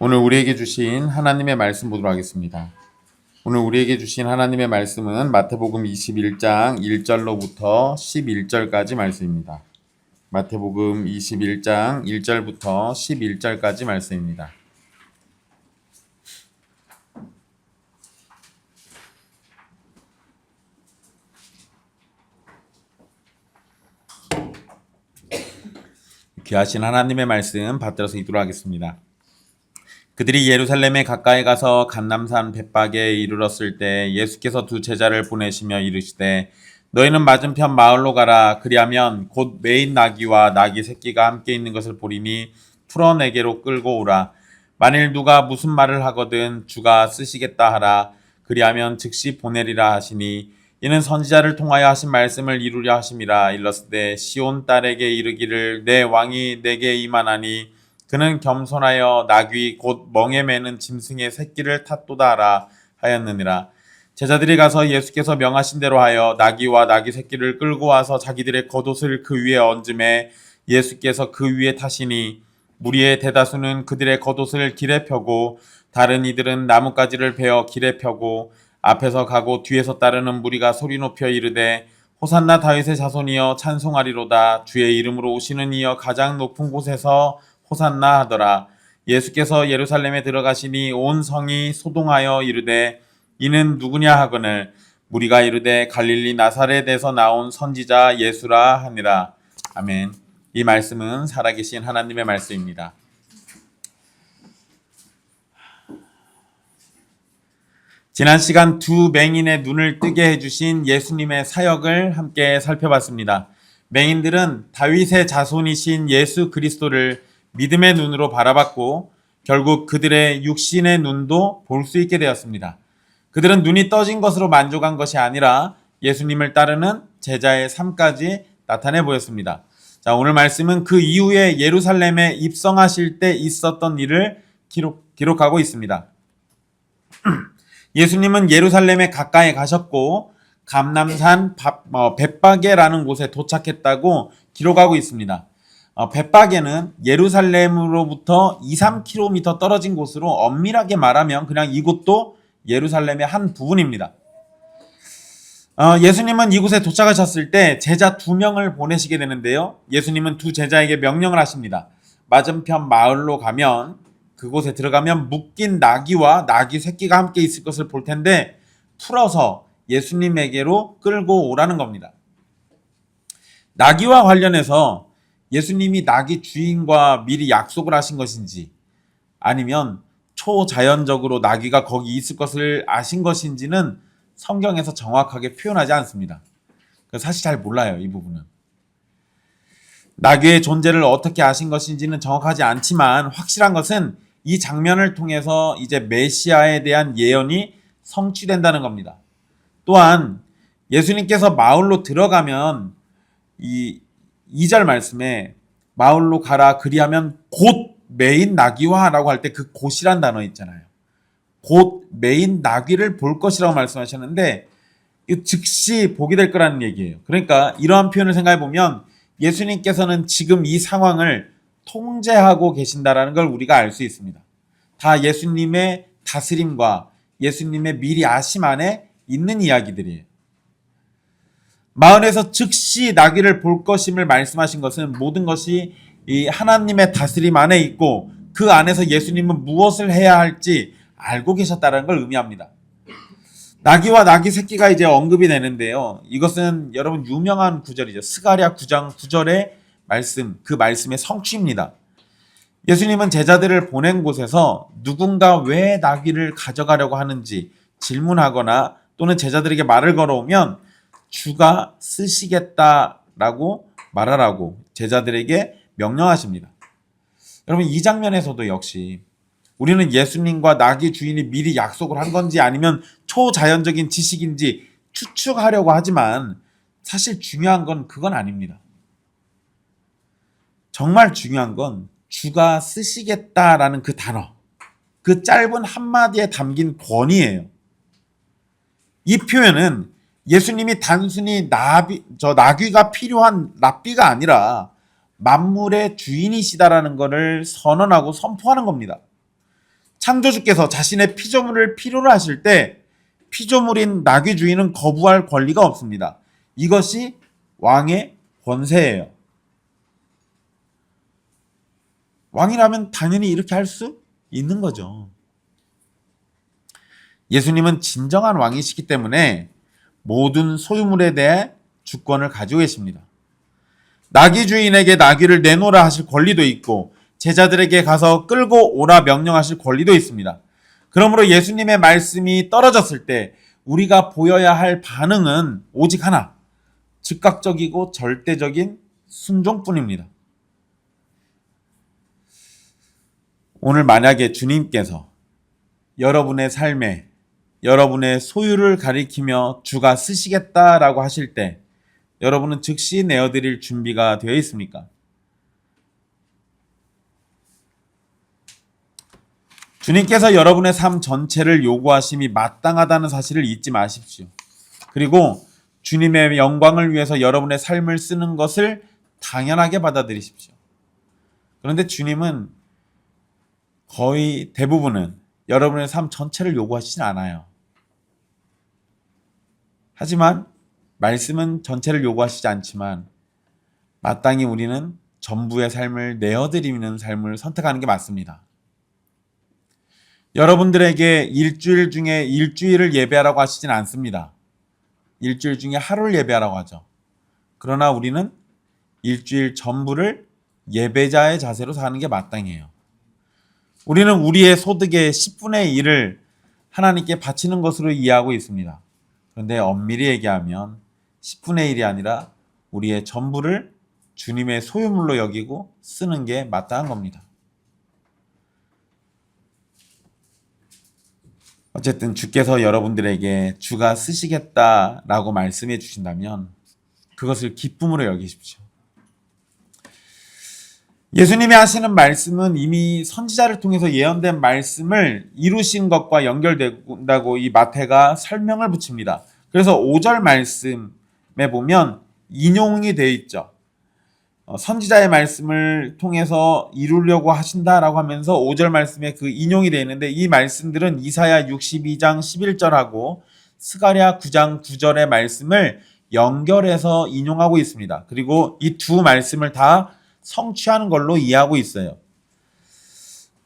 오늘 우리에게 주신 하나님의 말씀 보도록 하겠습니다. 오늘 우리에게 주신 하나님의 말씀은 마태복음 21장 1절로부터 11절까지 말씀입니다. 마태복음 21장 1절부터 11절까지 말씀입니다. 귀하신 하나님의 말씀 받들어서 읽도록 하겠습니다. 그들이 예루살렘에 가까이 가서 감람산 벳박에 이르렀을 때 예수께서 두 제자를 보내시며 이르시되 너희는 맞은편 마을로 가라. 그리하면 곧 매인 나귀와 나귀 새끼가 함께 있는 것을 보리니 풀어 내게로 끌고 오라. 만일 누가 무슨 말을 하거든 주가 쓰시겠다 하라. 그리하면 즉시 보내리라 하시니 이는 선지자를 통하여 하신 말씀을 이루려 하심이라. 일렀으되 시온 딸에게 이르기를 내 왕이 내게 임하나니 그는 겸손하여 나귀 곧 멍에 매는 짐승의 새끼를 탔도다 하라 하였느니라. 제자들이 가서 예수께서 명하신 대로 하여 나귀와 나귀 새끼를 끌고 와서 자기들의 겉옷을 그 위에 얹음에 예수께서 그 위에 타시니 무리의 대다수는 그들의 겉옷을 길에 펴고 다른 이들은 나뭇가지를 베어 길에 펴고 앞에서 가고 뒤에서 따르는 무리가 소리 높여 이르되 호산나 다윗의 자손이여 찬송하리로다. 주의 이름으로 오시는 이여 가장 높은 곳에서 호산나 하더라. 예수께서 예루살렘에 들어가시니 온 성이 소동하여 이르되 이는 누구냐 하거늘 무리가 이르되 갈릴리 나사렛에서 나온 선지자 예수라 하니라. 아멘. 이 말씀은 살아계신 하나님의 말씀입니다. 지난 시간 두 맹인의 눈을 뜨게 해주신 예수님의 사역을 함께 살펴봤습니다. 맹인들은 다윗의 자손이신 예수 그리스도를 믿음의 눈으로 바라봤고 결국 그들의 육신의 눈도 볼 수 있게 되었습니다. 그들은 눈이 떠진 것으로 만족한 것이 아니라 예수님을 따르는 제자의 삶까지 나타내 보였습니다. 자, 오늘 말씀은 그 이후에 예루살렘에 입성하실 때 있었던 일을 기록하고 있습니다. 예수님은 예루살렘에 가까이 가셨고 감람산 벳박에라는 곳에 도착했다고 기록하고 있습니다. 벳박에는 예루살렘으로부터 2-3km 떨어진 곳으로 엄밀하게 말하면 그냥 이곳도 예루살렘의 한 부분입니다. 예수님은 이곳에 도착하셨을 때 제자 2명을 보내시게 되는데요. 예수님은 두 제자에게 명령을 하십니다. 맞은편 마을로 가면 그곳에 들어가면 묶인 나귀와 나귀 새끼가 함께 있을 것을 볼 텐데 풀어서 예수님에게로 끌고 오라는 겁니다. 나귀와 관련해서 예수님이 나귀 주인과 미리 약속을 하신 것인지 아니면 초자연적으로 나귀가 거기 있을 것을 아신 것인지는 성경에서 정확하게 표현하지 않습니다. 사실 잘 몰라요, 이 부분은. 나귀의 존재를 어떻게 아신 것인지는 정확하지 않지만 확실한 것은 이 장면을 통해서 이제 메시아에 대한 예언이 성취된다는 겁니다. 또한 예수님께서 마을로 들어가면 이 2절 말씀에 마을로 가라 그리하면 곧 매인 나귀와 라고 할 때 그 곧이란 단어 있잖아요. 곧 매인 나귀를 볼 것이라고 말씀하셨는데 즉시 보게 될 거라는 얘기예요. 그러니까 이러한 표현을 생각해 보면 예수님께서는 지금 이 상황을 통제하고 계신다라는 걸 우리가 알 수 있습니다. 다 예수님의 다스림과 예수님의 미리 아심 안에 있는 이야기들이에요. 마을에서 즉시 나귀를 볼 것임을 말씀하신 것은 모든 것이 이 하나님의 다스림 안에 있고 그 안에서 예수님은 무엇을 해야 할지 알고 계셨다는 걸 의미합니다. 나귀와 나귀 새끼가 이제 언급이 되는데요. 이것은 여러분 유명한 구절이죠. 스가랴 9장 9절의 말씀, 그 말씀의 성취입니다. 예수님은 제자들을 보낸 곳에서 누군가 왜 나귀를 가져가려고 하는지 질문하거나 또는 제자들에게 말을 걸어오면 주가 쓰시겠다라고 말하라고 제자들에게 명령하십니다. 여러분 이 장면에서도 역시 우리는 예수님과 나귀 주인이 미리 약속을 한 건지 아니면 초자연적인 지식인지 추측하려고 하지만 사실 중요한 건 그건 아닙니다. 정말 중요한 건 주가 쓰시겠다라는 그 단어, 그 짧은 한마디에 담긴 권위예요. 이 표현은 예수님이 단순히 나귀가 필요한 랍비가 아니라 만물의 주인이시다라는 것을 선언하고 선포하는 겁니다. 창조주께서 자신의 피조물을 필요로 하실 때 피조물인 나귀 주인은 거부할 권리가 없습니다. 이것이 왕의 권세예요. 왕이라면 당연히 이렇게 할 수 있는 거죠. 예수님은 진정한 왕이시기 때문에 모든 소유물에 대해 주권을 가지고 계십니다. 나귀 주인에게 나귀를 내놓으라 하실 권리도 있고 제자들에게 가서 끌고 오라 명령하실 권리도 있습니다. 그러므로 예수님의 말씀이 떨어졌을 때 우리가 보여야 할 반응은 오직 하나, 즉각적이고 절대적인 순종뿐입니다. 오늘 만약에 주님께서 여러분의 삶에 여러분의 소유를 가리키며 주가 쓰시겠다라고 하실 때 여러분은 즉시 내어드릴 준비가 되어 있습니까? 주님께서 여러분의 삶 전체를 요구하심이 마땅하다는 사실을 잊지 마십시오. 그리고 주님의 영광을 위해서 여러분의 삶을 쓰는 것을 당연하게 받아들이십시오. 그런데 주님은 거의 대부분은 여러분의 삶 전체를 요구하시진 않아요. 하지만 말씀은 전체를 요구하시지 않지만 마땅히 우리는 전부의 삶을 내어드리는 삶을 선택하는 게 맞습니다. 여러분들에게 일주일 중에 일주일을 예배하라고 하시진 않습니다. 일주일 중에 하루를 예배하라고 하죠. 그러나 우리는 일주일 전부를 예배자의 자세로 사는 게 마땅해요. 우리는 우리의 소득의 10분의 1을 하나님께 바치는 것으로 이해하고 있습니다. 그런데 엄밀히 얘기하면 10분의 1이 아니라 우리의 전부를 주님의 소유물로 여기고 쓰는 게 마땅한 겁니다. 어쨌든 주께서 여러분들에게 주가 쓰시겠다라고 말씀해 주신다면 그것을 기쁨으로 여기십시오. 예수님이 하시는 말씀은 이미 선지자를 통해서 예언된 말씀을 이루신 것과 연결된다고 이 마태가 설명을 붙입니다. 그래서 5절 말씀에 보면 인용이 되어 있죠. 선지자의 말씀을 통해서 이루려고 하신다라고 하면서 5절 말씀에 그 인용이 되어 있는데 이 말씀들은 이사야 62장 11절하고 스가랴 9장 9절의 말씀을 연결해서 인용하고 있습니다. 그리고 이 두 말씀을 다 성취하는 걸로 이해하고 있어요.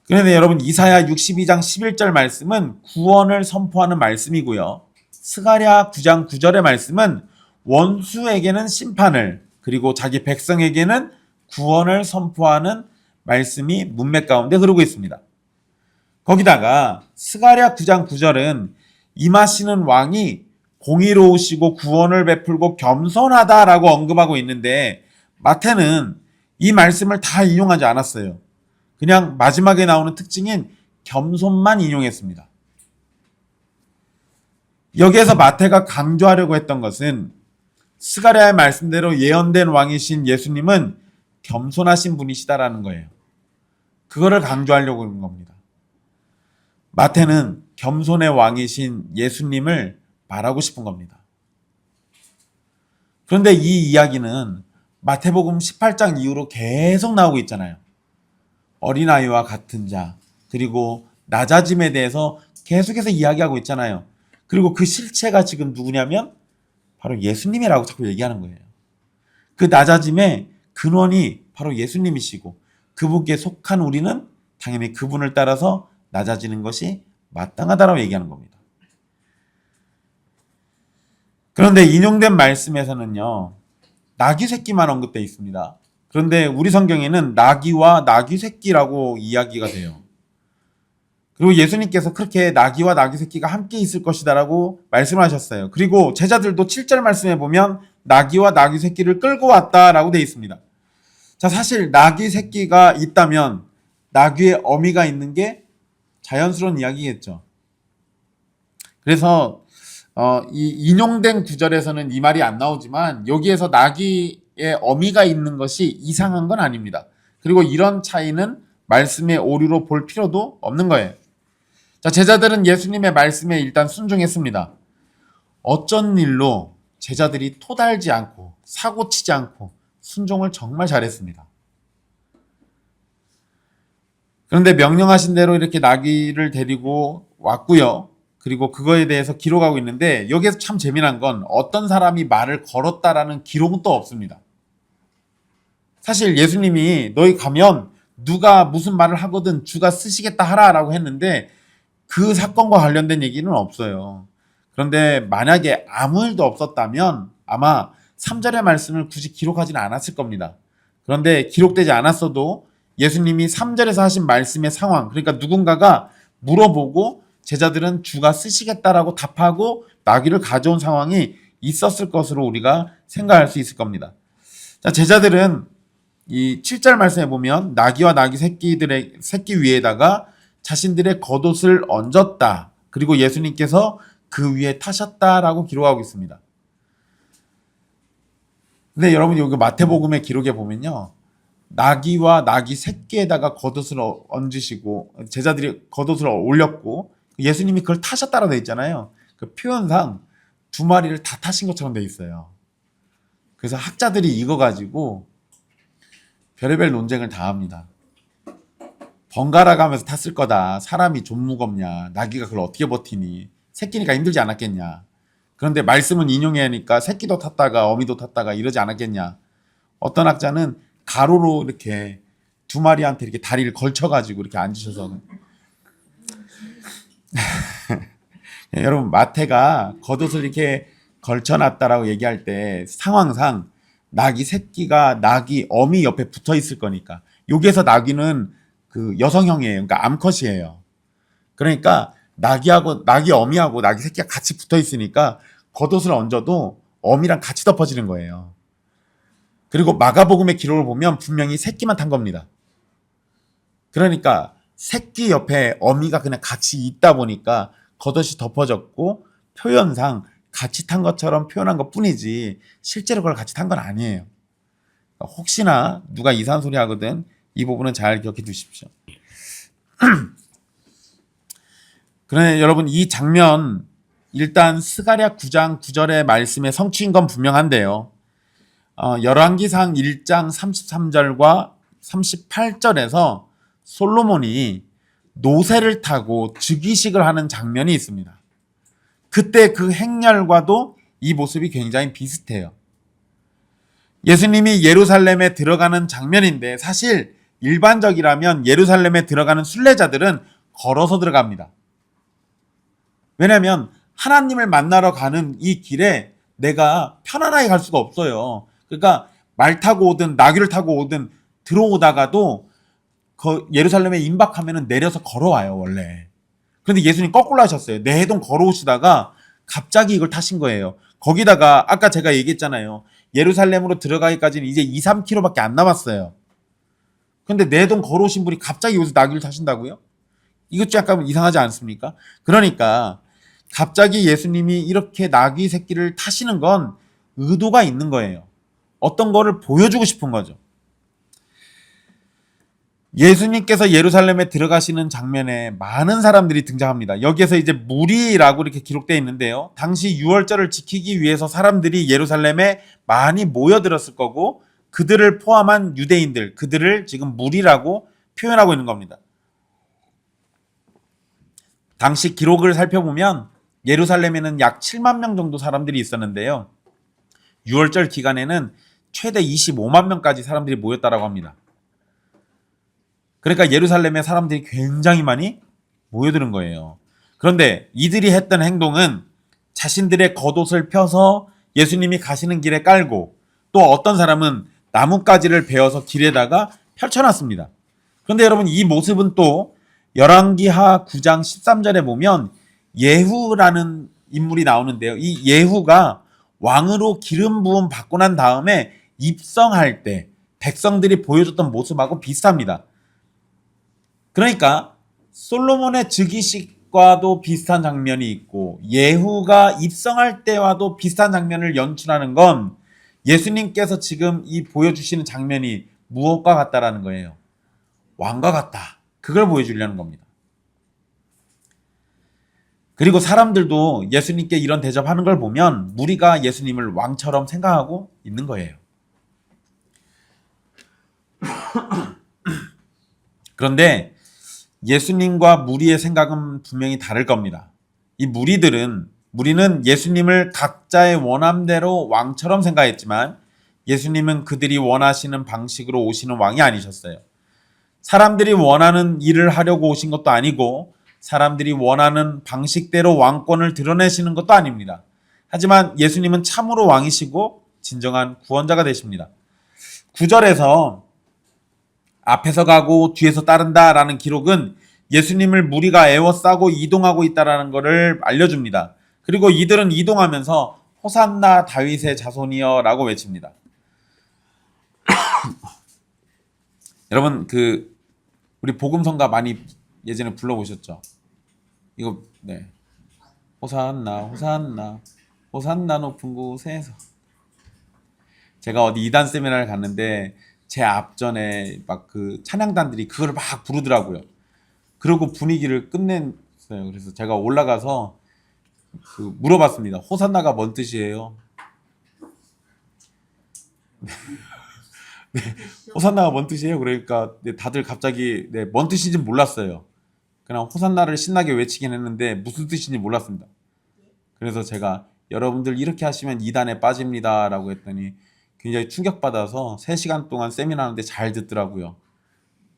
그런데 여러분 이사야 62장 11절 말씀은 구원을 선포하는 말씀이고요. 스가랴 9장 9절의 말씀은 원수에게는 심판을 그리고 자기 백성에게는 구원을 선포하는 말씀이 문맥 가운데 흐르고 있습니다. 거기다가 스가랴 9장 9절은 임하시는 왕이 공의로우시고 구원을 베풀고 겸손하다라고 언급하고 있는데 마태는 이 말씀을 다 인용하지 않았어요. 그냥 마지막에 나오는 특징인 겸손만 인용했습니다. 여기에서 마태가 강조하려고 했던 것은 스가랴의 말씀대로 예언된 왕이신 예수님은 겸손하신 분이시다라는 거예요. 그거를 강조하려고 하는 겁니다. 마태는 겸손의 왕이신 예수님을 말하고 싶은 겁니다. 그런데 이 이야기는 마태복음 18장 이후로 계속 나오고 있잖아요. 어린아이와 같은 자, 그리고 낮아짐에 대해서 계속해서 이야기하고 있잖아요. 그리고 그 실체가 지금 누구냐면 바로 예수님이라고 자꾸 얘기하는 거예요. 그 낮아짐의 근원이 바로 예수님이시고 그분께 속한 우리는 당연히 그분을 따라서 낮아지는 것이 마땅하다고 얘기하는 겁니다. 그런데 인용된 말씀에서는요. 나귀 새끼만 언급되어 있습니다. 그런데 우리 성경에는 나귀와 나귀 새끼라고 이야기가 돼요. 그리고 예수님께서 그렇게 나귀와 나귀 새끼가 함께 있을 것이다라고 말씀하셨어요. 그리고 제자들도 7절 말씀에 보면 나귀와 나귀 새끼를 끌고 왔다라고 되어 있습니다. 자, 사실 나귀 새끼가 있다면 나귀의 어미가 있는 게 자연스러운 이야기겠죠. 그래서 이 인용된 구절에서는 이 말이 안 나오지만 여기에서 나귀의 어미가 있는 것이 이상한 건 아닙니다. 그리고 이런 차이는 말씀의 오류로 볼 필요도 없는 거예요. 자, 제자들은 예수님의 말씀에 일단 순종했습니다. 어쩐 일로 제자들이 토달지 않고 사고치지 않고 순종을 정말 잘했습니다. 그런데 명령하신 대로 이렇게 나귀를 데리고 왔고요. 그리고 그거에 대해서 기록하고 있는데 여기에서 참 재미난 건 어떤 사람이 말을 걸었다라는 기록은 또 없습니다. 사실 예수님이 너희 가면 누가 무슨 말을 하거든 주가 쓰시겠다 하라라고 했는데 그 사건과 관련된 얘기는 없어요. 그런데 만약에 아무 일도 없었다면 아마 3절의 말씀을 굳이 기록하지는 않았을 겁니다. 그런데 기록되지 않았어도 예수님이 3절에서 하신 말씀의 상황, 그러니까 누군가가 물어보고 제자들은 주가 쓰시겠다라고 답하고 나귀를 가져온 상황이 있었을 것으로 우리가 생각할 수 있을 겁니다. 자, 제자들은 이 7절 말씀에 보면 나귀와 나귀 새끼 위에다가 자신들의 겉옷을 얹었다. 그리고 예수님께서 그 위에 타셨다라고 기록하고 있습니다. 근데 여러분 여기 마태복음의 기록에 보면요. 나귀와 나귀 새끼에다가 겉옷을 얹으시고 제자들이 겉옷을 올렸고 예수님이 그걸 타셨다라고 되어 있잖아요. 그 표현상 두 마리를 다 타신 것처럼 되어 있어요. 그래서 학자들이 이거 가지고 별의별 논쟁을 다 합니다. 번갈아 가면서 탔을 거다. 사람이 좀 무겁냐. 나귀가 그걸 어떻게 버티니. 새끼니까 힘들지 않았겠냐. 그런데 말씀은 인용해야 하니까 새끼도 탔다가 어미도 탔다가 이러지 않았겠냐. 어떤 학자는 가로로 이렇게 두 마리한테 이렇게 다리를 걸쳐가지고 이렇게 앉으셔서 여러분 마태가 겉옷을 이렇게 걸쳐놨다라고 얘기할 때 상황상 나귀 새끼가 나귀 어미 옆에 붙어 있을 거니까 여기에서 나귀는 그 여성형이에요. 그러니까 암컷이에요. 그러니까 나귀 어미하고 나귀 새끼가 같이 붙어 있으니까 겉옷을 얹어도 어미랑 같이 덮어지는 거예요. 그리고 마가복음의 기록을 보면 분명히 새끼만 탄 겁니다. 그러니까 새끼 옆에 어미가 그냥 같이 있다 보니까 겉옷이 덮어졌고 표현상 같이 탄 것처럼 표현한 것 뿐이지 실제로 그걸 같이 탄 건 아니에요. 혹시나 누가 이상한 소리 하거든 이 부분은 잘 기억해 두십시오. 그러나 여러분 이 장면 일단 스가랴 9장 9절의 말씀의 성취인 건 분명한데요. 열왕기상 1장 33절과 38절에서 솔로몬이 노새를 타고 즉위식을 하는 장면이 있습니다. 그때 그 행렬과도 이 모습이 굉장히 비슷해요. 예수님이 예루살렘에 들어가는 장면인데 사실 일반적이라면 예루살렘에 들어가는 순례자들은 걸어서 들어갑니다. 왜냐하면 하나님을 만나러 가는 이 길에 내가 편안하게 갈 수가 없어요. 그러니까 말 타고 오든 나귀를 타고 오든 들어오다가도 예루살렘에 임박하면 내려서 걸어와요 원래. 그런데 예수님 거꾸로 하셨어요. 내해동 걸어오시다가 갑자기 이걸 타신 거예요. 거기다가 아까 제가 얘기했잖아요. 예루살렘으로 들어가기까지는 이제 2, 3km밖에 안 남았어요. 근데 내해동 걸어오신 분이 갑자기 여기서 나귀를 타신다고요? 이것 좀 약간 이상하지 않습니까? 그러니까 갑자기 예수님이 이렇게 나귀 새끼를 타시는 건 의도가 있는 거예요. 어떤 거를 보여주고 싶은 거죠. 예수님께서 예루살렘에 들어가시는 장면에 많은 사람들이 등장합니다. 여기에서 이제 무리라고 이렇게 기록되어 있는데요. 당시 유월절을 지키기 위해서 사람들이 예루살렘에 많이 모여들었을 거고 그들을 포함한 유대인들, 그들을 지금 무리라고 표현하고 있는 겁니다. 당시 기록을 살펴보면 예루살렘에는 약 7만 명 정도 사람들이 있었는데요. 유월절 기간에는 최대 25만 명까지 사람들이 모였다고 합니다. 그러니까 예루살렘에 사람들이 굉장히 많이 모여드는 거예요. 그런데 이들이 했던 행동은 자신들의 겉옷을 펴서 예수님이 가시는 길에 깔고 또 어떤 사람은 나뭇가지를 베어서 길에다가 펼쳐놨습니다. 그런데 여러분 이 모습은 또 열왕기하 9장 13절에 보면 예후라는 인물이 나오는데요. 이 예후가 왕으로 기름 부음 받고 난 다음에 입성할 때 백성들이 보여줬던 모습하고 비슷합니다. 그러니까 솔로몬의 즉위식과도 비슷한 장면이 있고 예후가 입성할 때와도 비슷한 장면을 연출하는 건 예수님께서 지금 이 보여주시는 장면이 무엇과 같다라는 거예요. 왕과 같다. 그걸 보여주려는 겁니다. 그리고 사람들도 예수님께 이런 대접하는 걸 보면 무리가 예수님을 왕처럼 생각하고 있는 거예요. 그런데 예수님과 무리의 생각은 분명히 다를 겁니다. 이 무리는 예수님을 각자의 원함대로 왕처럼 생각했지만 예수님은 그들이 원하시는 방식으로 오시는 왕이 아니셨어요. 사람들이 원하는 일을 하려고 오신 것도 아니고 사람들이 원하는 방식대로 왕권을 드러내시는 것도 아닙니다. 하지만 예수님은 참으로 왕이시고 진정한 구원자가 되십니다. 9절에서 앞에서 가고 뒤에서 따른다라는 기록은 예수님을 무리가 에워싸고 이동하고 있다라는 것을 알려줍니다. 그리고 이들은 이동하면서 호산나 다윗의 자손이여 라고 외칩니다. 여러분 우리 복음성가 많이 예전에 불러보셨죠? 이거 네. 호산나 호산나 호산나 높은 곳에서. 제가 어디 이단 세미나를 갔는데 제 앞전에 막 찬양단들이 그걸 막 부르더라고요. 그러고 분위기를 끝냈어요. 그래서 제가 올라가서 물어봤습니다. 호산나가 뭔 뜻이에요? 네, 호산나가 뭔 뜻이에요? 그러니까 다들 갑자기 뭔 뜻인지 몰랐어요. 그냥 호산나를 신나게 외치긴 했는데 무슨 뜻인지 몰랐습니다. 그래서 제가 여러분들 이렇게 하시면 이단에 빠집니다 라고 했더니 굉장히 충격받아서 3시간 동안 세미나 하는데 잘 듣더라고요.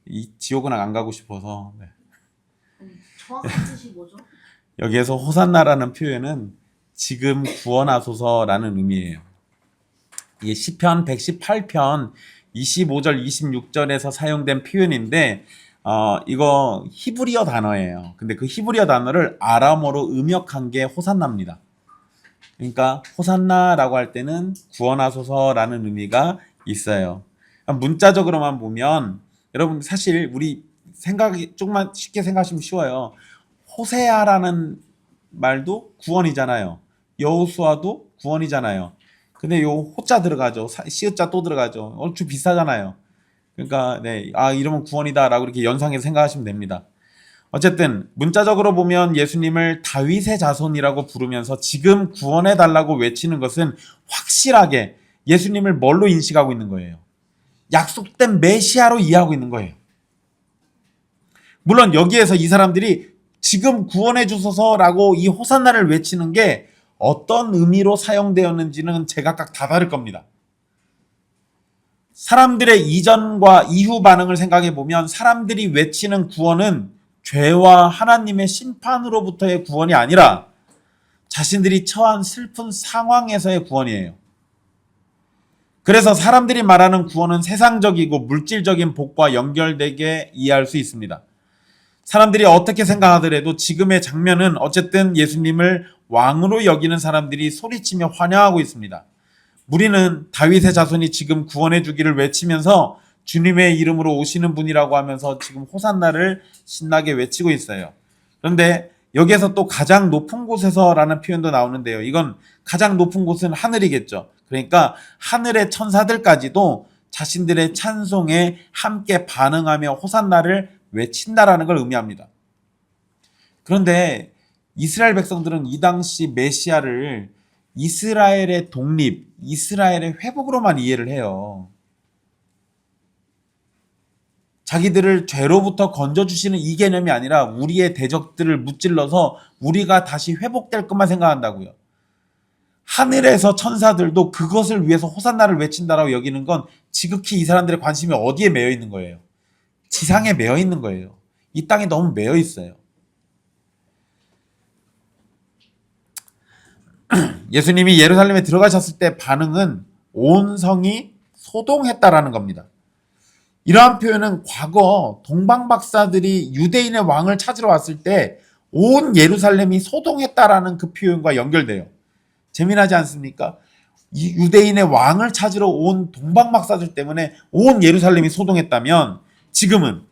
이 지옥은 안 가고 싶어서. 네. 정확한 뜻이 뭐죠? 여기에서 호산나라는 표현은 지금 구원하소서라는 의미예요. 이게 시편 118편 25절 26절에서 사용된 표현인데 이거 히브리어 단어예요. 근데 그 히브리어 단어를 아람어로 음역한 게 호산나입니다. 그러니까 호산나라고 할 때는 구원하소서라는 의미가 있어요. 문자적으로만 보면 여러분 사실 우리 생각이 조금만 쉽게 생각하시면 쉬워요. 호세아라는 말도 구원이잖아요. 여호수아도 구원이잖아요. 근데 요 호자 들어가죠. 시읒자 또 들어가죠. 얼추 비슷하잖아요. 그러니까 이러면 구원이다라고 이렇게 연상해서 생각하시면 됩니다. 어쨌든 문자적으로 보면 예수님을 다윗의 자손이라고 부르면서 지금 구원해달라고 외치는 것은 확실하게 예수님을 뭘로 인식하고 있는 거예요? 약속된 메시아로 이해하고 있는 거예요. 물론 여기에서 이 사람들이 지금 구원해 주소서라고 이 호산나를 외치는 게 어떤 의미로 사용되었는지는 제각각 다 다를 겁니다. 사람들의 이전과 이후 반응을 생각해 보면 사람들이 외치는 구원은 죄와 하나님의 심판으로부터의 구원이 아니라 자신들이 처한 슬픈 상황에서의 구원이에요. 그래서 사람들이 말하는 구원은 세상적이고 물질적인 복과 연결되게 이해할 수 있습니다. 사람들이 어떻게 생각하더라도 지금의 장면은 어쨌든 예수님을 왕으로 여기는 사람들이 소리치며 환영하고 있습니다. 무리는 다윗의 자손이 지금 구원해 주기를 외치면서 주님의 이름으로 오시는 분이라고 하면서 지금 호산나를 신나게 외치고 있어요. 그런데 여기에서 또 가장 높은 곳에서라는 표현도 나오는데요. 이건 가장 높은 곳은 하늘이겠죠. 그러니까 하늘의 천사들까지도 자신들의 찬송에 함께 반응하며 호산나를 외친다라는 걸 의미합니다. 그런데 이스라엘 백성들은 이 당시 메시아를 이스라엘의 독립, 이스라엘의 회복으로만 이해를 해요. 자기들을 죄로부터 건져주시는 이 개념이 아니라 우리의 대적들을 무찔러서 우리가 다시 회복될 것만 생각한다고요. 하늘에서 천사들도 그것을 위해서 호산나를 외친다라고 여기는 건 지극히 이 사람들의 관심이 어디에 매여 있는 거예요? 지상에 매여 있는 거예요. 이 땅에 너무 매여 있어요. 예수님이 예루살렘에 들어가셨을 때 반응은 온 성이 소동했다라는 겁니다. 이러한 표현은 과거 동방박사들이 유대인의 왕을 찾으러 왔을 때 온 예루살렘이 소동했다라는 그 표현과 연결돼요. 재미나지 않습니까? 이 유대인의 왕을 찾으러 온 동방박사들 때문에 온 예루살렘이 소동했다면 지금은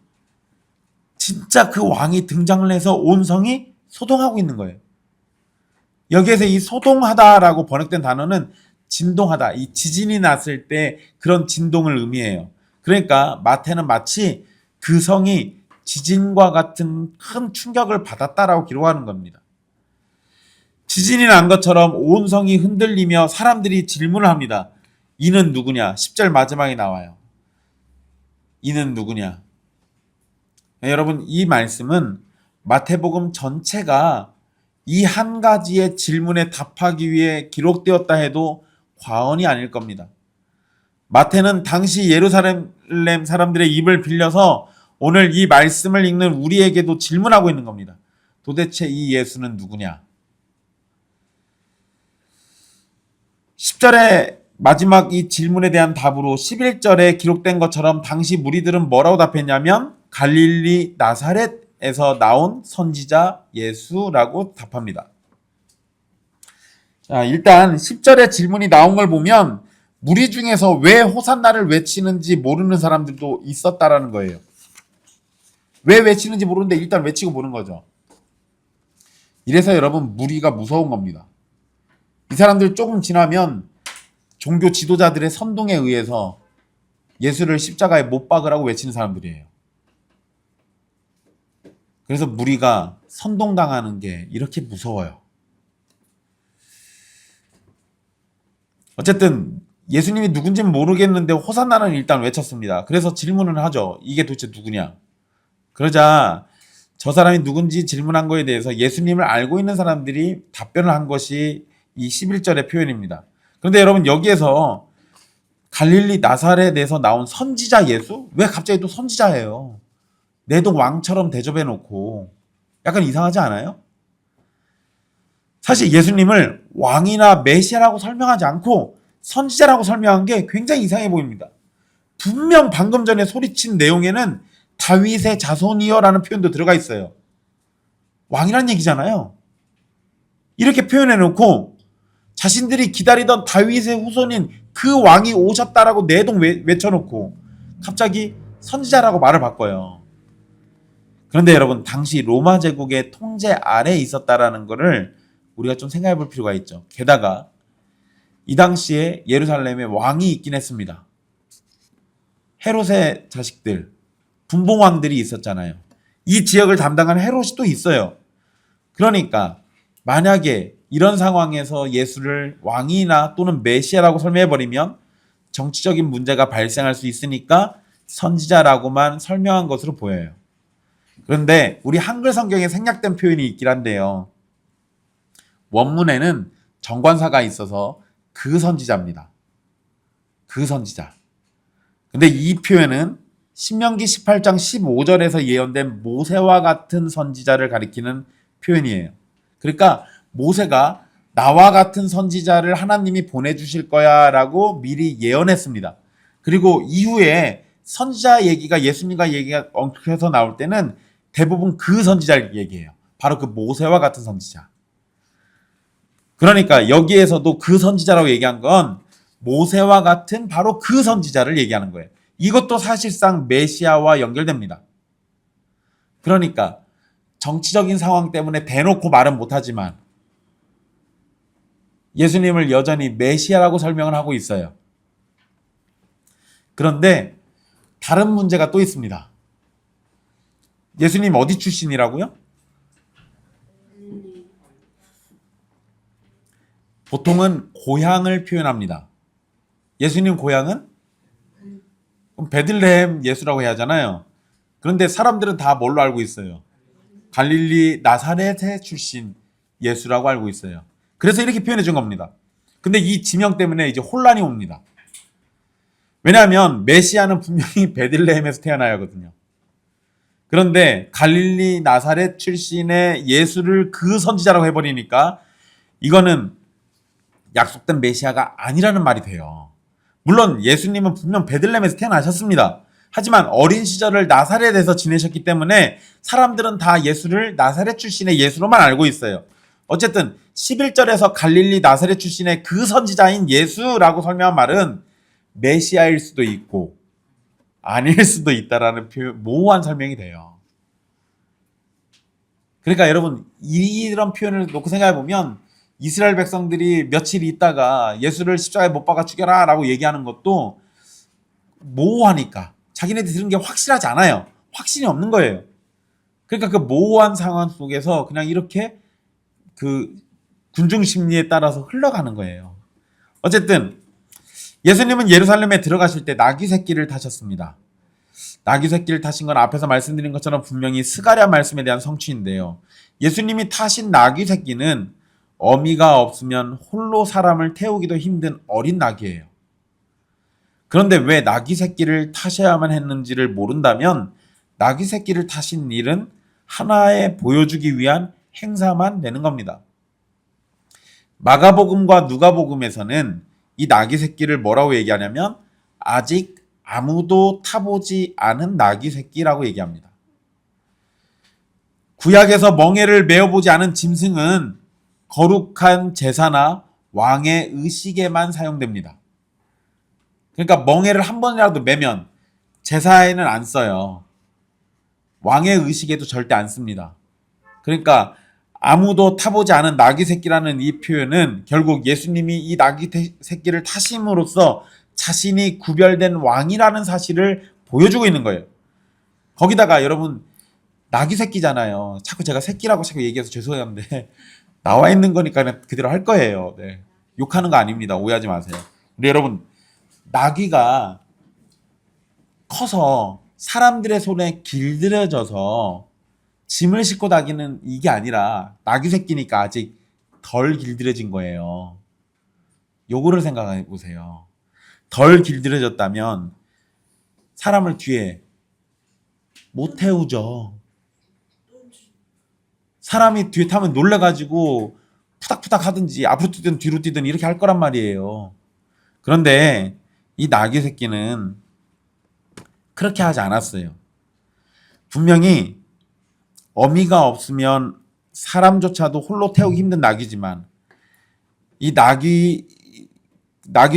진짜 그 왕이 등장을 해서 온 성이 소동하고 있는 거예요. 여기에서 이 소동하다라고 번역된 단어는 진동하다, 이 지진이 났을 때 그런 진동을 의미해요. 그러니까 마태는 마치 그 성이 지진과 같은 큰 충격을 받았다라고 기록하는 겁니다. 지진이 난 것처럼 온 성이 흔들리며 사람들이 질문을 합니다. 이는 누구냐? 10절 마지막에 나와요. 이는 누구냐? 여러분, 이 말씀은 마태복음 전체가 이 한 가지의 질문에 답하기 위해 기록되었다 해도 과언이 아닐 겁니다. 마태는 당시 예루살렘 사람들의 입을 빌려서 오늘 이 말씀을 읽는 우리에게도 질문하고 있는 겁니다. 도대체 이 예수는 누구냐? 10절의 마지막 이 질문에 대한 답으로 11절에 기록된 것처럼 당시 무리들은 뭐라고 답했냐면 갈릴리 나사렛에서 나온 선지자 예수라고 답합니다. 자, 일단 10절에 질문이 나온 걸 보면 무리 중에서 왜 호산나를 외치는지 모르는 사람들도 있었다라는 거예요. 왜 외치는지 모르는데 일단 외치고 보는 거죠. 이래서 여러분, 무리가 무서운 겁니다. 이 사람들 조금 지나면 종교 지도자들의 선동에 의해서 예수를 십자가에 못 박으라고 외치는 사람들이에요. 그래서 무리가 선동당하는 게 이렇게 무서워요. 어쨌든 예수님이 누군지는 모르겠는데 호산나는 일단 외쳤습니다. 그래서 질문을 하죠. 이게 도대체 누구냐? 그러자 저 사람이 누군지 질문한 거에 대해서 예수님을 알고 있는 사람들이 답변을 한 것이 이 11절의 표현입니다. 그런데 여러분, 여기에서 갈릴리 나사렛에서 나온 선지자 예수? 왜 갑자기 또 선지자예요? 내동 왕처럼 대접해 놓고 약간 이상하지 않아요? 사실 예수님을 왕이나 메시아라고 설명하지 않고 선지자라고 설명한 게 굉장히 이상해 보입니다. 분명 방금 전에 소리친 내용에는 다윗의 자손이여라는 표현도 들어가 있어요. 왕이란 얘기잖아요. 이렇게 표현해 놓고 자신들이 기다리던 다윗의 후손인 그 왕이 오셨다라고 내동 외쳐놓고 갑자기 선지자라고 말을 바꿔요. 그런데 여러분, 당시 로마 제국의 통제 아래에 있었다라는 것을 우리가 좀 생각해 볼 필요가 있죠. 게다가 이 당시에 예루살렘에 왕이 있긴 했습니다. 헤롯의 자식들, 분봉왕들이 있었잖아요. 이 지역을 담당한 헤롯이 또 있어요. 그러니까 만약에 이런 상황에서 예수를 왕이나 또는 메시아라고 설명해버리면 정치적인 문제가 발생할 수 있으니까 선지자라고만 설명한 것으로 보여요. 그런데 우리 한글 성경에 생략된 표현이 있긴 한데요. 원문에는 정관사가 있어서 그 선지자입니다. 그 선지자. 근데 이 표현은 신명기 18장 15절에서 예언된 모세와 같은 선지자를 가리키는 표현이에요. 그러니까 모세가 나와 같은 선지자를 하나님이 보내주실 거야 라고 미리 예언했습니다. 그리고 이후에 선지자 얘기가 예수님과 얘기가 엉켜서 나올 때는 대부분 그 선지자를 얘기해요. 바로 그 모세와 같은 선지자. 그러니까 여기에서도 그 선지자라고 얘기한 건 모세와 같은 바로 그 선지자를 얘기하는 거예요. 이것도 사실상 메시아와 연결됩니다. 그러니까 정치적인 상황 때문에 대놓고 말은 못하지만 예수님을 여전히 메시아라고 설명을 하고 있어요. 그런데 다른 문제가 또 있습니다. 예수님 어디 출신이라고요? 보통은 고향을 표현합니다. 예수님 고향은? 베들레헴 예수라고 해야 하잖아요. 그런데 사람들은 다 뭘로 알고 있어요? 갈릴리 나사렛의 출신 예수라고 알고 있어요. 그래서 이렇게 표현해 준 겁니다. 근데 이 지명 때문에 이제 혼란이 옵니다. 왜냐하면 메시아는 분명히 베들레헴에서 태어나야 하거든요. 그런데 갈릴리 나사렛 출신의 예수를 그 선지자라고 해버리니까 이거는 약속된 메시아가 아니라는 말이 돼요. 물론 예수님은 분명 베들레헴에서 태어나셨습니다. 하지만 어린 시절을 나사렛에서 지내셨기 때문에 사람들은 다 예수를 나사렛 출신의 예수로만 알고 있어요. 어쨌든 11절에서 갈릴리 나사렛 출신의 그 선지자인 예수라고 설명한 말은 메시아일 수도 있고 아닐 수도 있다라는 모호한 설명이 돼요. 그러니까 여러분, 이런 표현을 놓고 생각해 보면 이스라엘 백성들이 며칠 있다가 예수를 십자가에 못 박아 죽여라 라고 얘기하는 것도 모호하니까 자기네들이 들은 게 확실하지 않아요. 확신이 없는 거예요. 그러니까 그 모호한 상황 속에서 그냥 이렇게 그 군중 심리에 따라서 흘러가는 거예요. 어쨌든 예수님은 예루살렘에 들어가실 때 나귀 새끼를 타셨습니다. 나귀 새끼를 타신 건 앞에서 말씀드린 것처럼 분명히 스가랴 말씀에 대한 성취인데요. 예수님이 타신 나귀 새끼는 어미가 없으면 홀로 사람을 태우기도 힘든 어린 나귀예요. 그런데 왜 나귀 새끼를 타셔야만 했는지를 모른다면 나귀 새끼를 타신 일은 하나에 보여주기 위한 행사만 되는 겁니다. 마가복음과 누가복음에서는 이 나귀 새끼를 뭐라고 얘기하냐면 아직 아무도 타보지 않은 나귀 새끼라고 얘기합니다. 구약에서 멍에를 메어보지 않은 짐승은 거룩한 제사나 왕의 의식에만 사용됩니다. 그러니까 멍에를 한 번이라도 매면 제사에는 안 써요. 왕의 의식에도 절대 안 씁니다. 그러니까 아무도 타보지 않은 나귀 새끼라는 이 표현은 결국 예수님이 이 나귀 새끼를 타심으로써 자신이 구별된 왕이라는 사실을 보여주고 있는 거예요. 거기다가 여러분 나귀 새끼잖아요. 자꾸 제가 새끼라고 자꾸 얘기해서 죄송한데 나와 있는 거니까 그냥 그대로 할 거예요. 네. 욕하는 거 아닙니다. 오해하지 마세요. 근데 여러분 나귀가 커서 사람들의 손에 길들여져서 짐을 싣고 다니는 이게 아니라 나귀 새끼니까 아직 덜 길들여진 거예요. 요거를 생각해 보세요. 덜 길들여졌다면 사람을 뒤에 못 태우죠. 사람이 뒤에 타면 놀래가지고 푸닥푸닥 하든지 앞으로 뛰든 뒤로 뛰든 이렇게 할 거란 말이에요. 그런데 이 나귀 새끼는 그렇게 하지 않았어요. 분명히 어미가 없으면 사람조차도 홀로 태우기 힘든 나귀지만 이 나귀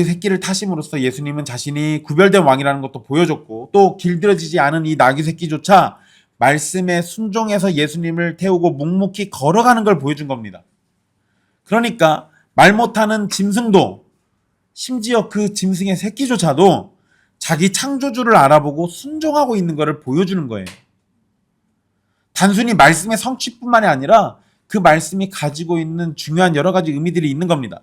새끼를 타심으로써 예수님은 자신이 구별된 왕이라는 것도 보여줬고 또 길들여지지 않은 이 나귀 새끼조차 말씀에 순종해서 예수님을 태우고 묵묵히 걸어가는 걸 보여준 겁니다. 그러니까 말 못하는 짐승도 심지어 그 짐승의 새끼조차도 자기 창조주를 알아보고 순종하고 있는 것을 보여주는 거예요. 단순히 말씀의 성취뿐만이 아니라 그 말씀이 가지고 있는 중요한 여러 가지 의미들이 있는 겁니다.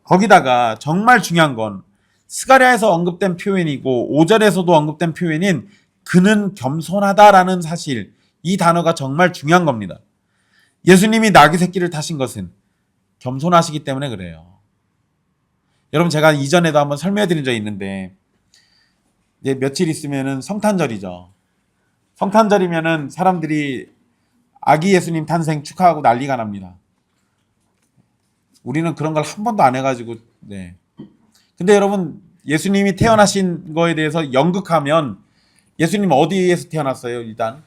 거기다가 정말 중요한 건 스가랴에서 언급된 표현이고 5절에서도 언급된 표현인 그는 겸손하다라는 사실, 이 단어가 정말 중요한 겁니다. 예수님이 나귀 새끼를 타신 것은 겸손하시기 때문에 그래요. 여러분 제가 이전에도 한번 설명해 드린 적이 있는데 이제 며칠 있으면은 성탄절이죠. 성탄절이면은 사람들이 아기 예수님 탄생 축하하고 난리가 납니다. 우리는 그런 걸 한 번도 안 해가지고, 네. 근데 여러분, 예수님이 태어나신 거에 대해서 연극하면 예수님 어디에서 태어났어요, 일단?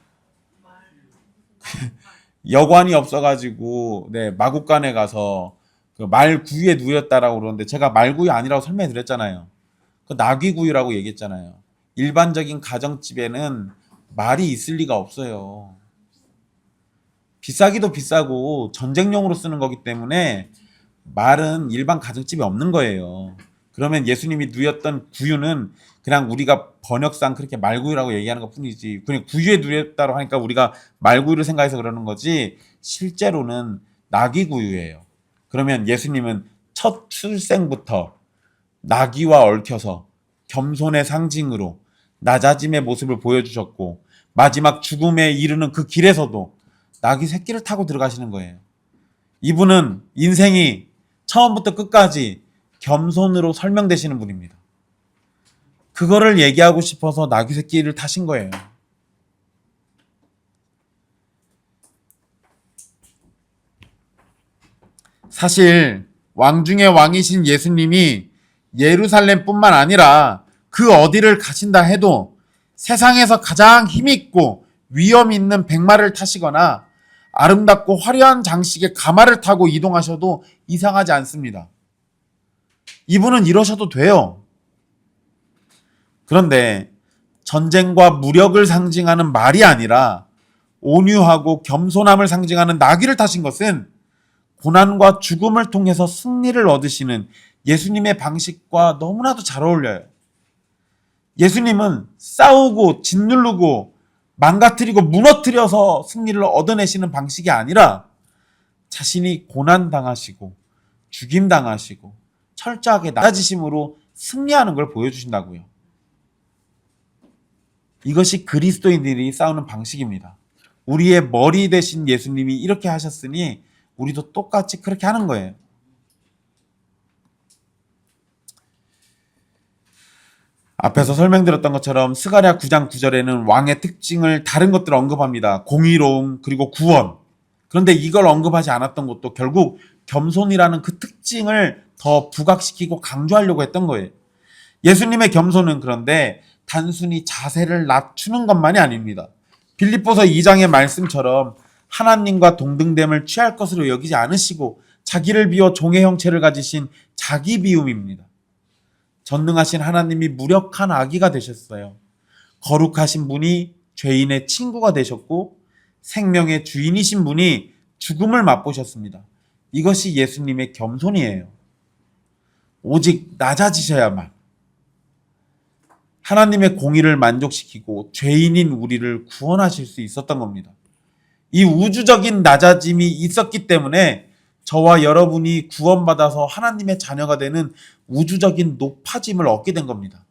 여관이 없어가지고, 네, 마국간에 가서 그 말구유에 누였다라고 그러는데 제가 말구유 아니라고 설명해 드렸잖아요. 그 나귀구유라고 얘기했잖아요. 일반적인 가정집에는 말이 있을 리가 없어요. 비싸기도 비싸고 전쟁용으로 쓰는 거기 때문에 말은 일반 가정집에 없는 거예요. 그러면 예수님이 누였던 구유는 그냥 우리가 번역상 그렇게 말구유라고 얘기하는 것 뿐이지 그냥 구유에 누였다고 하니까 우리가 말구유를 생각해서 그러는 거지 실제로는 나귀구유예요. 그러면 예수님은 첫 출생부터 나귀와 얽혀서 겸손의 상징으로 낮아짐의 모습을 보여주셨고 마지막 죽음에 이르는 그 길에서도 나귀 새끼를 타고 들어가시는 거예요. 이분은 인생이 처음부터 끝까지 겸손으로 설명되시는 분입니다. 그거를 얘기하고 싶어서 나귀 새끼를 타신 거예요. 사실 왕 중의 왕이신 예수님이 예루살렘뿐만 아니라 그 어디를 가신다 해도 세상에서 가장 힘있고 위험 있는 백마를 타시거나 아름답고 화려한 장식의 가마를 타고 이동하셔도 이상하지 않습니다. 이분은 이러셔도 돼요. 그런데 전쟁과 무력을 상징하는 말이 아니라 온유하고 겸손함을 상징하는 나귀를 타신 것은 고난과 죽음을 통해서 승리를 얻으시는 예수님의 방식과 너무나도 잘 어울려요. 예수님은 싸우고 짓누르고 망가뜨리고 무너뜨려서 승리를 얻어내시는 방식이 아니라 자신이 고난당하시고 죽임당하시고 철저하게 낮아지심으로 승리하는 걸 보여주신다고요. 이것이 그리스도인들이 싸우는 방식입니다. 우리의 머리 대신 예수님이 이렇게 하셨으니 우리도 똑같이 그렇게 하는 거예요. 앞에서 설명드렸던 것처럼 스가랴 9장 9절에는 왕의 특징을 다른 것들을 언급합니다. 공의로움 그리고 구원. 그런데 이걸 언급하지 않았던 것도 결국 겸손이라는 그 특징을 더 부각시키고 강조하려고 했던 거예요. 예수님의 겸손은 그런데 단순히 자세를 낮추는 것만이 아닙니다. 빌립보서 2장의 말씀처럼 하나님과 동등됨을 취할 것으로 여기지 않으시고 자기를 비워 종의 형체를 가지신 자기 비움입니다. 전능하신 하나님이 무력한 아기가 되셨어요. 거룩하신 분이 죄인의 친구가 되셨고 생명의 주인이신 분이 죽음을 맛보셨습니다. 이것이 예수님의 겸손이에요. 오직 낮아지셔야만 하나님의 공의를 만족시키고 죄인인 우리를 구원하실 수 있었던 겁니다. 이 우주적인 낮아짐이 있었기 때문에 저와 여러분이 구원받아서 하나님의 자녀가 되는 우주적인 높아짐을 얻게 된 겁니다.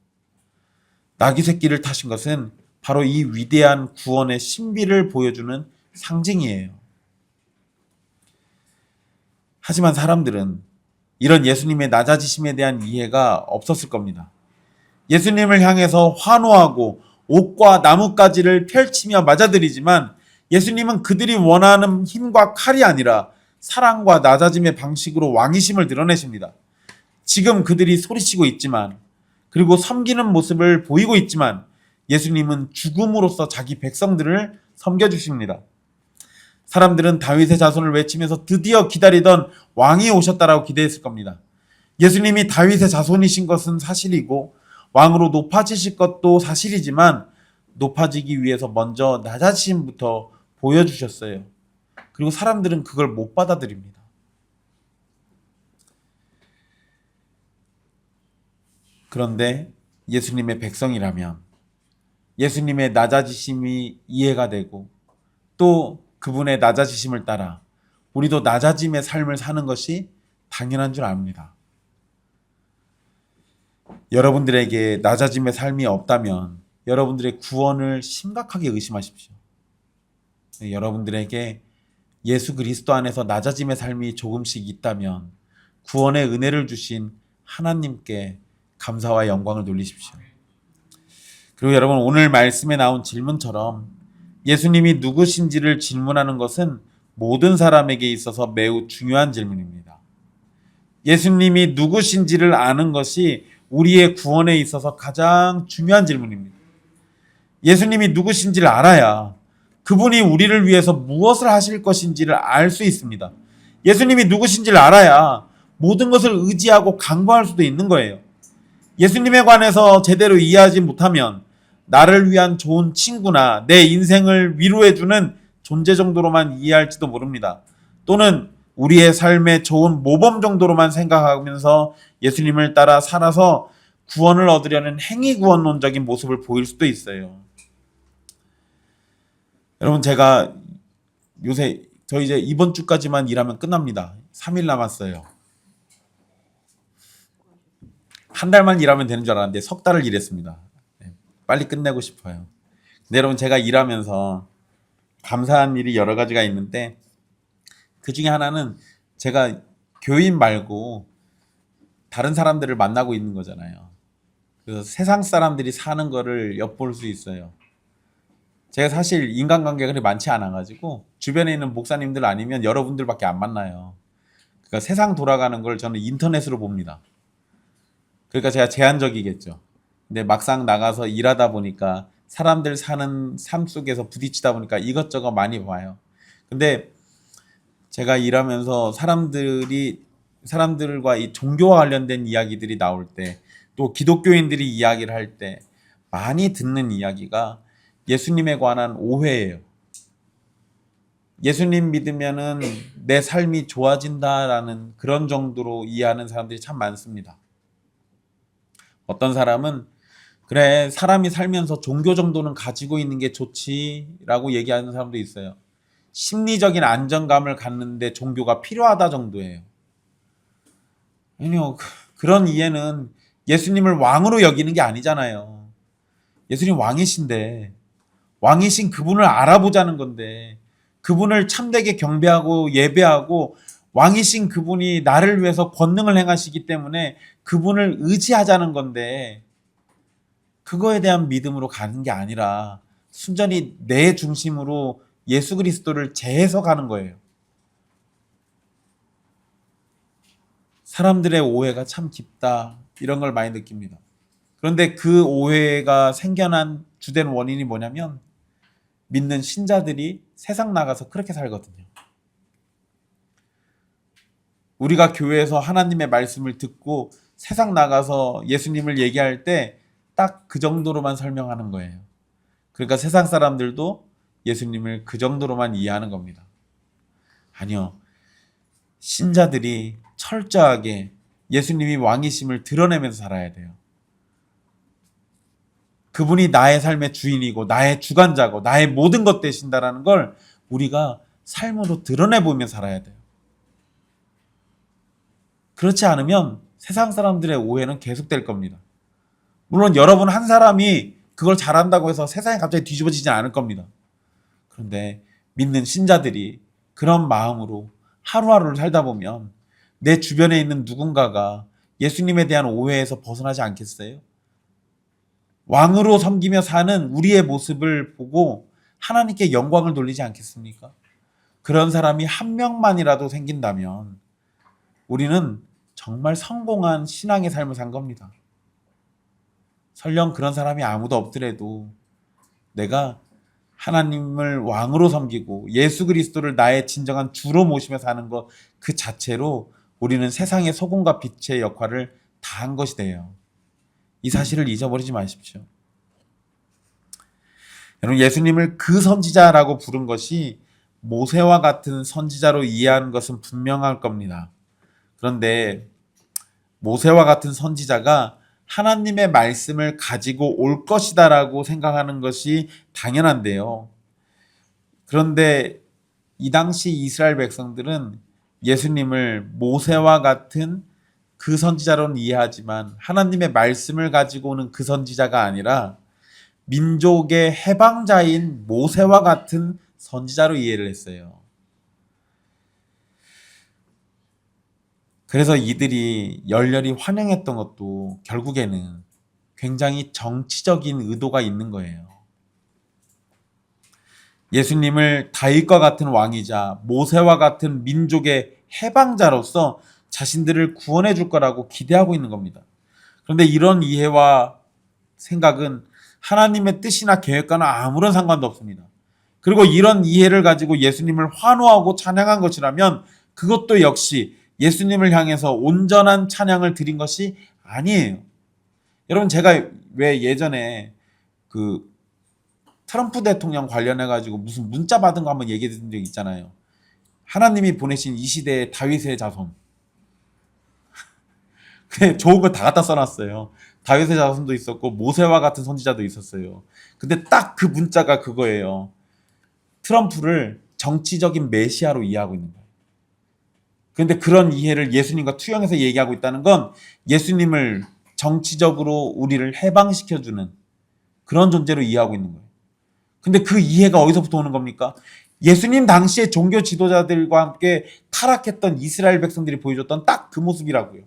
나귀 새끼를 타신 것은 바로 이 위대한 구원의 신비를 보여주는 상징이에요. 하지만 사람들은 이런 예수님의 낮아지심에 대한 이해가 없었을 겁니다. 예수님을 향해서 환호하고 옥과 나뭇가지를 펼치며 맞아들이지만 예수님은 그들이 원하는 힘과 칼이 아니라 사랑과 낮아짐의 방식으로 왕이심을 드러내십니다. 지금 그들이 소리치고 있지만 그리고 섬기는 모습을 보이고 있지만 예수님은 죽음으로써 자기 백성들을 섬겨주십니다. 사람들은 다윗의 자손을 외치면서 드디어 기다리던 왕이 오셨다라고 기대했을 겁니다. 예수님이 다윗의 자손이신 것은 사실이고 왕으로 높아지실 것도 사실이지만 높아지기 위해서 먼저 낮아지심부터 보여주셨어요. 그리고 사람들은 그걸 못 받아들입니다. 그런데 예수님의 백성이라면 예수님의 낮아지심이 이해가 되고 또 그분의 낮아지심을 따라 우리도 낮아짐의 삶을 사는 것이 당연한 줄 압니다. 여러분들에게 낮아짐의 삶이 없다면 여러분들의 구원을 심각하게 의심하십시오. 여러분들에게 예수 그리스도 안에서 낮아짐의 삶이 조금씩 있다면 구원의 은혜를 주신 하나님께 감사와 영광을 돌리십시오. 그리고 여러분, 오늘 말씀에 나온 질문처럼 예수님이 누구신지를 질문하는 것은 모든 사람에게 있어서 매우 중요한 질문입니다. 예수님이 누구신지를 아는 것이 우리의 구원에 있어서 가장 중요한 질문입니다. 예수님이 누구신지를 알아야 그분이 우리를 위해서 무엇을 하실 것인지를 알 수 있습니다. 예수님이 누구신지를 알아야 모든 것을 의지하고 강구할 수도 있는 거예요. 예수님에 관해서 제대로 이해하지 못하면 나를 위한 좋은 친구나 내 인생을 위로해주는 존재 정도로만 이해할지도 모릅니다. 또는 우리의 삶의 좋은 모범 정도로만 생각하면서 예수님을 따라 살아서 구원을 얻으려는 행위구원론적인 모습을 보일 수도 있어요. 여러분, 제가 요새 저 이제 이번 주까지만 일하면 끝납니다. 3일 남았어요. 한 달만 일하면 되는 줄 알았는데 석 달을 일했습니다. 빨리 끝내고 싶어요. 근데 여러분, 제가 일하면서 감사한 일이 여러 가지가 있는데 그 중에 하나는 제가 교인 말고 다른 사람들을 만나고 있는 거잖아요. 그래서 세상 사람들이 사는 거를 엿볼 수 있어요. 제가 사실 인간관계가 그렇게 많지 않아가지고 주변에 있는 목사님들 아니면 여러분들밖에 안 만나요. 그러니까 세상 돌아가는 걸 저는 인터넷으로 봅니다. 그러니까 제가 제한적이겠죠. 근데 막상 나가서 일하다 보니까 사람들 사는 삶 속에서 부딪히다 보니까 이것저것 많이 봐요. 근데 제가 일하면서 사람들과 이 종교와 관련된 이야기들이 나올 때, 또 기독교인들이 이야기를 할 때 많이 듣는 이야기가 예수님에 관한 오해예요. 예수님 믿으면은 내 삶이 좋아진다라는 그런 정도로 이해하는 사람들이 참 많습니다. 어떤 사람은 그래, 사람이 살면서 종교 정도는 가지고 있는 게 좋지라고 얘기하는 사람도 있어요. 심리적인 안정감을 갖는데 종교가 필요하다 정도예요. 아니요, 그런 이해는 예수님을 왕으로 여기는 게 아니잖아요. 예수님 왕이신데, 왕이신 그분을 알아보자는 건데, 그분을 참되게 경배하고 예배하고 왕이신 그분이 나를 위해서 권능을 행하시기 때문에 그분을 의지하자는 건데, 그거에 대한 믿음으로 가는 게 아니라 순전히 내 중심으로 예수 그리스도를 재해석하는 거예요. 사람들의 오해가 참 깊다, 이런 걸 많이 느낍니다. 그런데 그 오해가 생겨난 주된 원인이 뭐냐면 믿는 신자들이 세상 나가서 그렇게 살거든요. 우리가 교회에서 하나님의 말씀을 듣고 세상 나가서 예수님을 얘기할 때 딱 그 정도로만 설명하는 거예요. 그러니까 세상 사람들도 예수님을 그 정도로만 이해하는 겁니다. 아니요. 신자들이 철저하게 예수님이 왕이심을 드러내면서 살아야 돼요. 그분이 나의 삶의 주인이고 나의 주관자고 나의 모든 것 되신다라는 걸 우리가 삶으로 드러내보며 살아야 돼요. 그렇지 않으면 세상 사람들의 오해는 계속될 겁니다. 물론 여러분 한 사람이 그걸 잘한다고 해서 세상이 갑자기 뒤집어지지 않을 겁니다. 그런데 믿는 신자들이 그런 마음으로 하루하루를 살다 보면 내 주변에 있는 누군가가 예수님에 대한 오해에서 벗어나지 않겠어요? 왕으로 섬기며 사는 우리의 모습을 보고 하나님께 영광을 돌리지 않겠습니까? 그런 사람이 한 명만이라도 생긴다면 우리는 정말 성공한 신앙의 삶을 산 겁니다. 설령 그런 사람이 아무도 없더라도 내가 하나님을 왕으로 섬기고 예수 그리스도를 나의 진정한 주로 모시며 사는 것 그 자체로 우리는 세상의 소금과 빛의 역할을 다한 것이 돼요. 이 사실을 잊어버리지 마십시오. 여러분, 예수님을 그 선지자라고 부른 것이 모세와 같은 선지자로 이해하는 것은 분명할 겁니다. 그런데 모세와 같은 선지자가 하나님의 말씀을 가지고 올 것이다라고 생각하는 것이 당연한데요. 그런데 이 당시 이스라엘 백성들은 예수님을 모세와 같은 그 선지자로는 이해하지만 하나님의 말씀을 가지고 오는 그 선지자가 아니라 민족의 해방자인 모세와 같은 선지자로 이해를 했어요. 그래서 이들이 열렬히 환영했던 것도 결국에는 굉장히 정치적인 의도가 있는 거예요. 예수님을 다윗과 같은 왕이자 모세와 같은 민족의 해방자로서 자신들을 구원해 줄 거라고 기대하고 있는 겁니다. 그런데 이런 이해와 생각은 하나님의 뜻이나 계획과는 아무런 상관도 없습니다. 그리고 이런 이해를 가지고 예수님을 환호하고 찬양한 것이라면 그것도 역시 예수님을 향해서 온전한 찬양을 드린 것이 아니에요. 여러분, 제가 왜 예전에 그 트럼프 대통령 관련해 가지고 무슨 문자 받은 거 한번 얘기해 드린 적 있잖아요. 하나님이 보내신 이 시대의 다윗의 자손. 그냥 좋은 거 다 갖다 써놨어요. 다윗의 자손도 있었고 모세와 같은 선지자도 있었어요. 근데 딱 그 문자가 그거예요. 트럼프를 정치적인 메시아로 이해하고 있는 거예요. 그런데 그런 이해를 예수님과 투영해서 얘기하고 있다는 건 예수님을 정치적으로 우리를 해방시켜주는 그런 존재로 이해하고 있는 거예요. 근데 그 이해가 어디서부터 오는 겁니까? 예수님 당시의 종교 지도자들과 함께 타락했던 이스라엘 백성들이 보여줬던 딱 그 모습이라고요.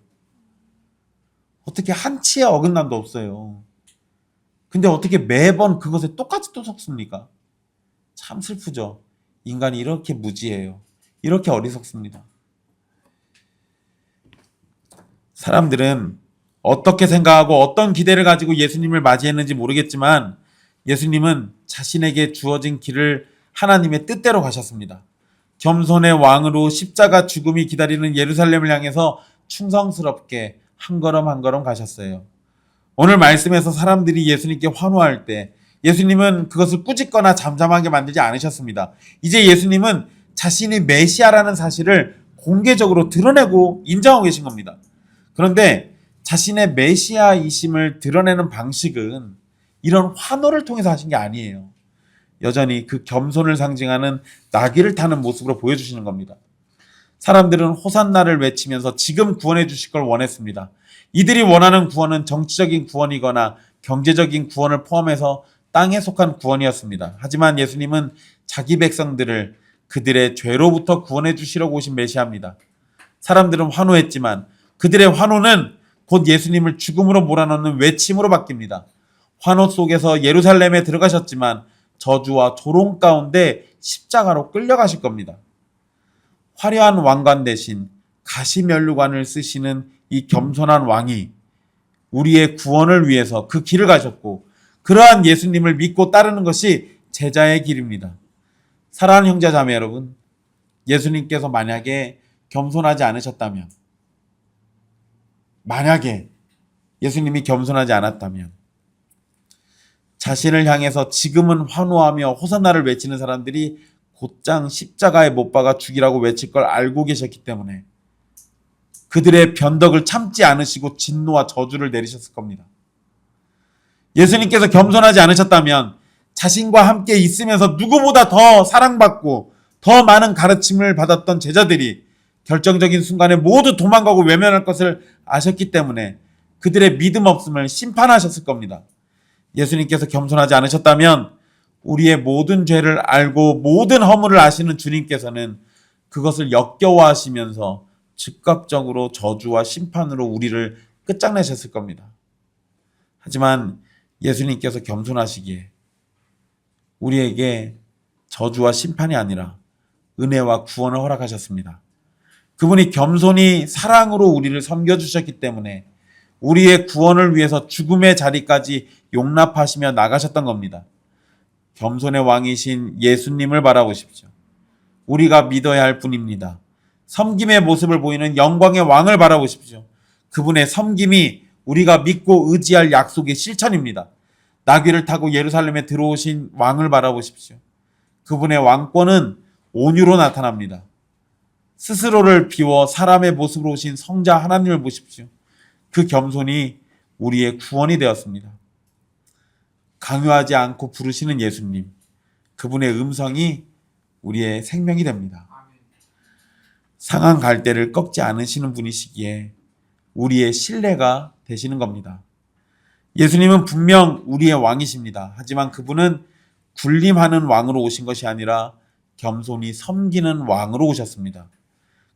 어떻게 한치의 어긋남도 없어요. 근데 어떻게 매번 그것에 똑같이 또 속습니까? 참 슬프죠. 인간이 이렇게 무지해요. 이렇게 어리석습니다. 사람들은 어떻게 생각하고 어떤 기대를 가지고 예수님을 맞이했는지 모르겠지만 예수님은 자신에게 주어진 길을 하나님의 뜻대로 가셨습니다. 겸손의 왕으로 십자가 죽음이 기다리는 예루살렘을 향해서 충성스럽게 한 걸음 한 걸음 가셨어요. 오늘 말씀에서 사람들이 예수님께 환호할 때 예수님은 그것을 꾸짖거나 잠잠하게 만들지 않으셨습니다. 이제 예수님은 자신이 메시아라는 사실을 공개적으로 드러내고 인정하고 계신 겁니다. 그런데 자신의 메시아이심을 드러내는 방식은 이런 환호를 통해서 하신 게 아니에요. 여전히 그 겸손을 상징하는 나귀를 타는 모습으로 보여주시는 겁니다. 사람들은 호산나를 외치면서 지금 구원해 주실 걸 원했습니다. 이들이 원하는 구원은 정치적인 구원이거나 경제적인 구원을 포함해서 땅에 속한 구원이었습니다. 하지만 예수님은 자기 백성들을 그들의 죄로부터 구원해 주시려고 오신 메시아입니다. 사람들은 환호했지만 그들의 환호는 곧 예수님을 죽음으로 몰아넣는 외침으로 바뀝니다. 환호 속에서 예루살렘에 들어가셨지만 저주와 조롱 가운데 십자가로 끌려가실 겁니다. 화려한 왕관 대신 가시면류관을 쓰시는 이 겸손한 왕이 우리의 구원을 위해서 그 길을 가셨고, 그러한 예수님을 믿고 따르는 것이 제자의 길입니다. 사랑하는 형제 자매 여러분, 예수님께서 만약에 겸손하지 않으셨다면, 만약에 예수님이 겸손하지 않았다면, 자신을 향해서 지금은 환호하며 호산나를 외치는 사람들이 곧장 십자가에 못 박아 죽이라고 외칠 걸 알고 계셨기 때문에 그들의 변덕을 참지 않으시고 진노와 저주를 내리셨을 겁니다. 예수님께서 겸손하지 않으셨다면 자신과 함께 있으면서 누구보다 더 사랑받고 더 많은 가르침을 받았던 제자들이 결정적인 순간에 모두 도망가고 외면할 것을 아셨기 때문에 그들의 믿음 없음을 심판하셨을 겁니다. 예수님께서 겸손하지 않으셨다면 우리의 모든 죄를 알고 모든 허물을 아시는 주님께서는 그것을 역겨워하시면서 즉각적으로 저주와 심판으로 우리를 끝장내셨을 겁니다. 하지만 예수님께서 겸손하시기에 우리에게 저주와 심판이 아니라 은혜와 구원을 허락하셨습니다. 그분이 겸손히 사랑으로 우리를 섬겨주셨기 때문에 우리의 구원을 위해서 죽음의 자리까지 용납하시며 나가셨던 겁니다. 겸손의 왕이신 예수님을 바라보십시오. 우리가 믿어야 할 분입니다. 섬김의 모습을 보이는 영광의 왕을 바라보십시오. 그분의 섬김이 우리가 믿고 의지할 약속의 실천입니다. 나귀를 타고 예루살렘에 들어오신 왕을 바라보십시오. 그분의 왕권은 온유로 나타납니다. 스스로를 비워 사람의 모습으로 오신 성자 하나님을 보십시오. 그 겸손이 우리의 구원이 되었습니다. 강요하지 않고 부르시는 예수님, 그분의 음성이 우리의 생명이 됩니다. 상한 갈대를 꺾지 않으시는 분이시기에 우리의 신뢰가 되시는 겁니다. 예수님은 분명 우리의 왕이십니다. 하지만 그분은 군림하는 왕으로 오신 것이 아니라 겸손히 섬기는 왕으로 오셨습니다.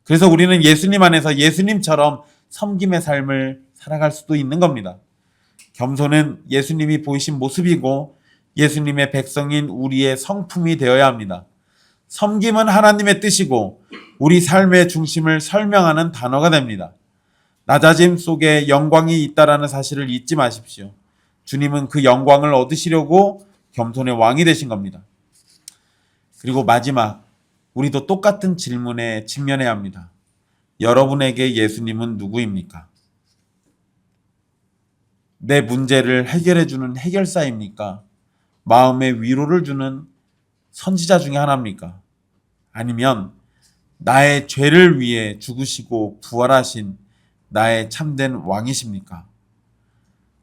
그래서 우리는 예수님 안에서 예수님처럼 섬김의 삶을 살아갈 수도 있는 겁니다. 겸손은 예수님이 보이신 모습이고 예수님의 백성인 우리의 성품이 되어야 합니다. 섬김은 하나님의 뜻이고 우리 삶의 중심을 설명하는 단어가 됩니다. 낮아짐 속에 영광이 있다라는 사실을 잊지 마십시오. 주님은 그 영광을 얻으시려고 겸손의 왕이 되신 겁니다. 그리고 마지막, 우리도 똑같은 질문에 직면해야 합니다. 여러분에게 예수님은 누구입니까? 내 문제를 해결해주는 해결사입니까? 마음의 위로를 주는 선지자 중에 하나입니까? 아니면 나의 죄를 위해 죽으시고 부활하신 나의 참된 왕이십니까?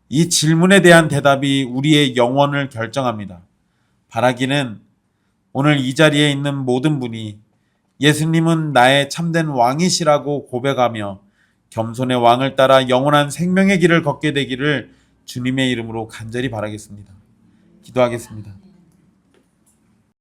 이 질문에 대한 대답이 우리의 영혼을 결정합니다. 바라기는 오늘 이 자리에 있는 모든 분이 예수님은 나의 참된 왕이시라고 고백하며 겸손의 왕을 따라 영원한 생명의 길을 걷게 되기를 주님의 이름으로 간절히 바라겠습니다. 기도하겠습니다.